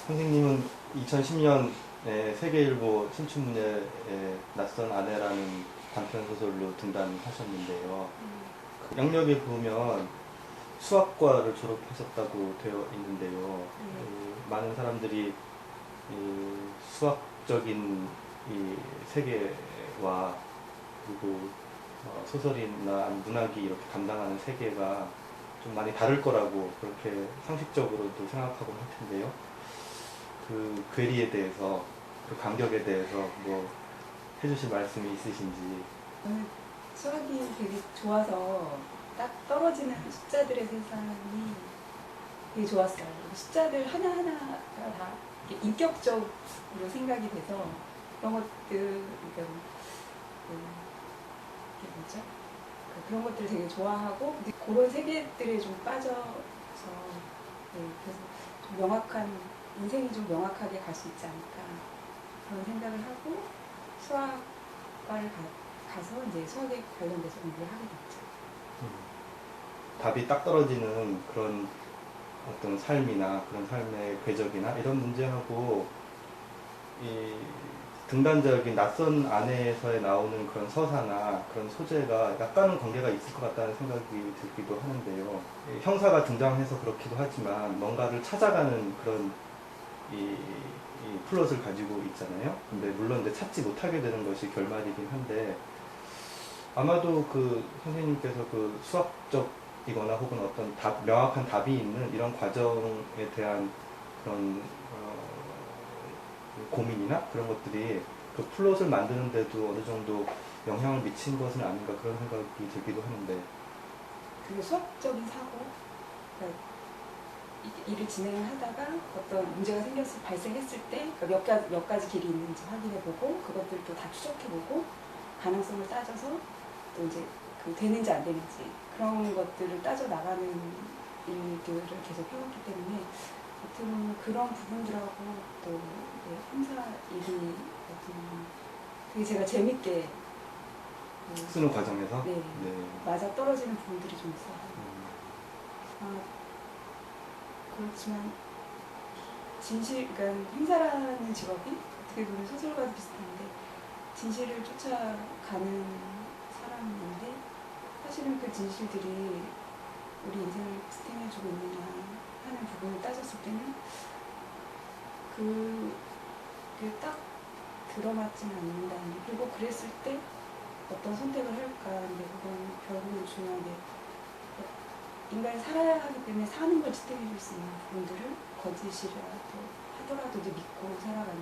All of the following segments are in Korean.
선생님은 2010년에 세계일보 신춘문예에 낯선 아내라는 단편 소설로 등단하셨는데요. 그 영역에 보면 수학과를 졸업하셨다고 되어 있는데요. 많은 사람들이 이 수학적인 이 세계와 그리고 소설이나 문학이 이렇게 담당하는 세계가 좀 많이 다를 거라고 그렇게 상식적으로도 생각하고 할 텐데요. 그 괴리에 대해서, 그 간격에 대해서 뭐 해주실 말씀이 있으신지. 저는 수학이 되게 좋아서 딱 떨어지는 숫자들의 세상이 되게 좋았어요. 숫자들 하나하나가 다 인격적으로 생각이 돼서 그런 것들, 그러니까 이게 뭐죠? 그런 것들 되게 좋아하고 그런 세계들에 좀 빠져서 그래서 좀 명확한 인생이 좀 명확하게 갈 수 있지 않을까 그런 생각을 하고 수학과를 가서 이제 수학에 관련돼서 공부를 하게 됐죠. 답이 딱 떨어지는 그런 어떤 삶이나 그런 삶의 궤적이나 이런 문제하고 이 등단적인 낯선 아내에서 나오는 그런 서사나 그런 소재가 약간은 관계가 있을 것 같다는 생각이 들기도 하는데요. 형사가 등장해서 그렇기도 하지만 뭔가를 찾아가는 그런 이 플롯을 가지고 있잖아요. 근데 물론 이제 찾지 못하게 되는 것이 결말이긴 한데 아마도 그 선생님께서 그 수학적이거나 혹은 어떤 명확한 답이 있는 이런 과정에 대한 그런 고민이나 그런 것들이 그 플롯을 만드는데도 어느 정도 영향을 미친 것은 아닌가 그런 생각이 들기도 하는데. 그게 수학적인 사고, 그러니까 일을 진행하다가 어떤 문제가 발생했을 때 몇 가지 길이 있는지 확인해보고 그것들도 다 추적해보고 가능성을 따져서 또 이제 그 되는지 안 되는지 그런 것들을 따져 나가는 일들을 계속 해왔기 때문에 어떻게 보면 그런 부분들하고 또 형사 일이 되게 제가 재밌게 쓰는 과정에서 네, 맞아 떨어지는 부분들이 좀 있어요. 그렇지만 그러니까 형사라는 직업이 어떻게 보면 소설과도 비슷한데 진실을 쫓아가는 사람인데 사실은 그 진실들이 우리 인생을 스팅해주고 있느냐 하는 부분을 따졌을 때는 그게 딱 들어맞지는 않는다는 게, 그리고 그랬을 때 어떤 선택을 할까 근데 그건 결국은 중요한 게 인간이 살아야 하기 때문에 사는 걸 지탱해줄 수 있는 부분들을 거짓이라도 하더라도 이제 믿고 살아가는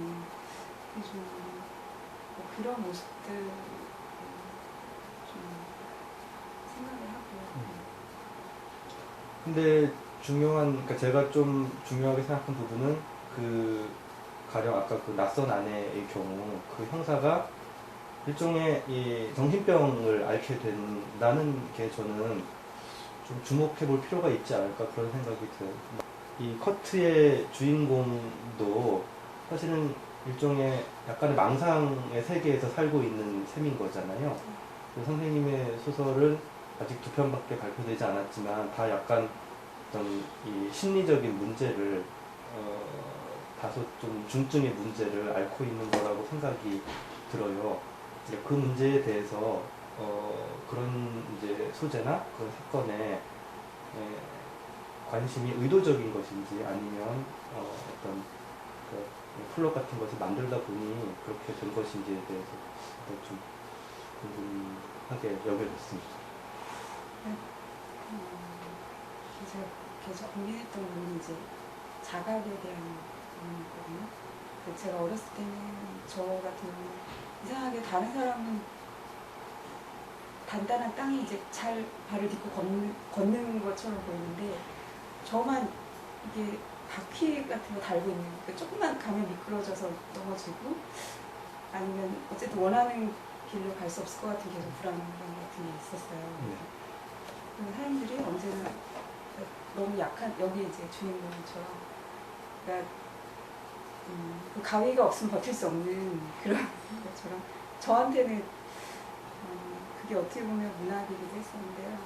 뭐 그런 모습들 좀 생각을 하고. 근데 그러니까 제가 좀 중요하게 생각한 부분은 그 가령 아까 그 낯선 아내의 경우 그 형사가 일종의 이 정신병을 앓게 된다는 게 저는 좀 주목해 볼 필요가 있지 않을까 그런 생각이 들어요. 이 커트의 주인공도 사실은 일종의 약간의 망상의 세계에서 살고 있는 셈인 거잖아요. 선생님의 소설은 아직 2편밖에 발표되지 않았지만 다 약간 어떤 이 심리적인 문제를 다소 좀 중증의 문제를 앓고 있는 거라고 생각이 들어요. 그 문제에 대해서 그런 이제 소재나 그런 사건에 관심이 의도적인 것인지 아니면 어떤 그 플롯 같은 것을 만들다 보니 그렇게 된 것인지에 대해서 좀 궁금하게 여겨졌습니다. 제가 계속 고민했던 부분이 이제 자각에 대한 부분이거든요. 제가 어렸을 때는 저 같은 경우는 이상하게 다른 사람은 단단한 땅에 이제 잘 발을 딛고 걷는 것처럼 보이는데 저만 이게 바퀴 같은 거 달고 있는 거 조금만 가면 미끄러져서 넘어지고 아니면 어쨌든 원하는 길로 갈 수 없을 것 같은 계속 불안 같은 게 있었어요. 그래서 사람들이 언제나 너무 약한 여기 이제 주인공처럼 그러니까 그 가위가 없으면 버틸 수 없는 그런 것처럼 저한테는 그게 어떻게 보면 문학이기도 했었는데요.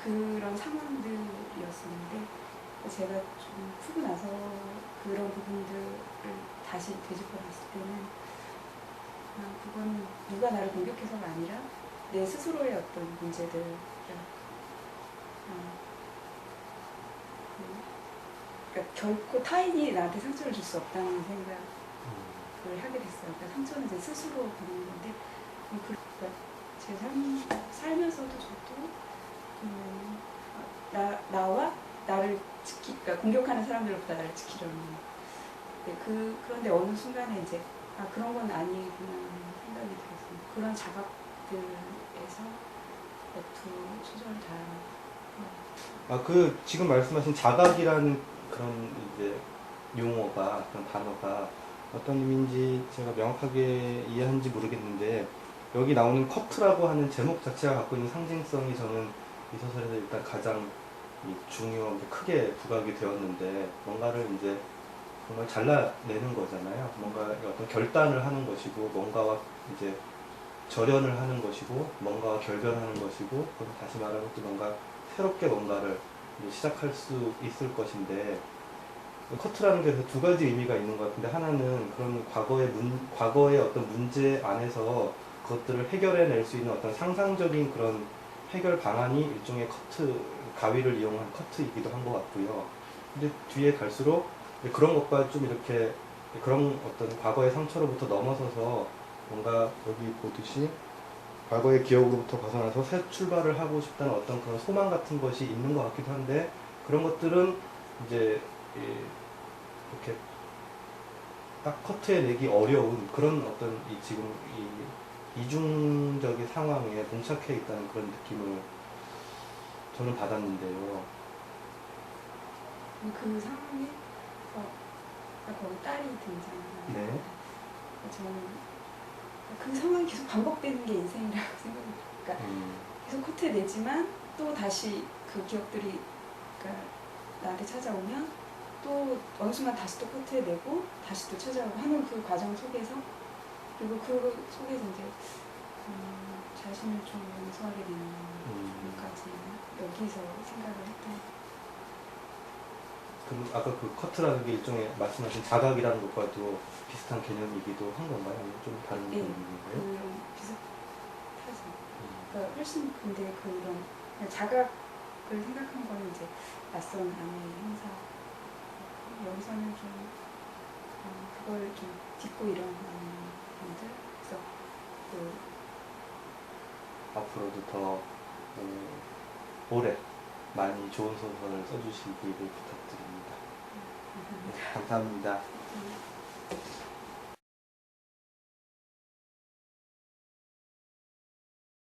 그런 상황들이었었는데 제가 좀 푸고 나서 그런 부분들을 다시 되짚어 봤을 때는 그건 누가 나를 공격해서가 아니라 내 스스로의 어떤 문제들, 그러니까 결코 타인이 나한테 상처를 줄 수 없다는 생각을 하게 됐어요. 그러니까 상처는 제 스스로 받는 건데, 그러니까 제 살면서도 저도 나와 나를 그러니까 공격하는 사람들보다 나를 지키려는. 그런데 어느 순간에 이제 그런 건 아니구나 생각이 들었어요. 그런 자각들에서 두 소설을 다. 그 지금 말씀하신 자각이라는 그런 이제 용어가, 그런 단어가 어떤 의미인지 제가 명확하게 이해한지 모르겠는데, 여기 나오는 커트라고 하는 제목 자체가 갖고 있는 상징성이 저는 이 소설에서 일단 가장 중요하게 크게 부각이 되었는데, 뭔가를 이제 정말 잘라내는 거잖아요. 뭔가 어떤 결단을 하는 것이고, 뭔가와 이제 절연을 하는 것이고, 뭔가와 결별하는 것이고, 그럼 다시 말하면 또 뭔가 새롭게 뭔가를 이제 시작할 수 있을 것인데, 커트라는 게 두 가지 의미가 있는 것 같은데, 하나는 그런 과거의 어떤 문제 안에서 그것들을 해결해낼 수 있는 어떤 상상적인 그런 해결 방안이 일종의 가위를 이용한 커트이기도 한 것 같고요. 근데 뒤에 갈수록 그런 것과 좀 이렇게 그런 어떤 과거의 상처로부터 넘어서서 뭔가 여기 보듯이 과거의 기억으로부터 벗어나서 새 출발을 하고 싶다는 어떤 그런 소망 같은 것이 있는 것 같기도 한데, 그런 것들은 이제 이렇게 딱 커트해내기 어려운 그런 어떤 지금 이중적인 상황에 봉착해 있다는 그런 느낌을 저는 받았는데요. 그 상황에 거기 딸이 등장하는. 네. 저는 그 상황이 계속 반복되는 게 인생이라고 생각해요. 그러니까 계속 커트해내지만 또 다시 그 기억들이 그러니까 나한테 찾아오면 또 어느 순간 다시 또 커트해내고 다시 또 찾아오고 하는 그 과정 속에서, 그리고 그 속에서 이제 자신을 좀 용서하게 되는 부분까지 여기서 생각을 했던. 그럼 아까 그 커트라는 게 일종의 말씀하신 자각이라는 것과도 비슷한 개념이기도 한 건가요? 아니면 좀 다른 개념인가요? 그런 비슷하죠. 그러니까 훨씬 근데 그런 자각을 생각한 거는 이제 낯선 아내의 행사. 여기서는 좀 그걸 좀 딛고 일어나는 분들. 그래서 앞으로도 더 오래 많이 좋은 소설을 써주시기를 부탁드립니다. 네, 감사합니다.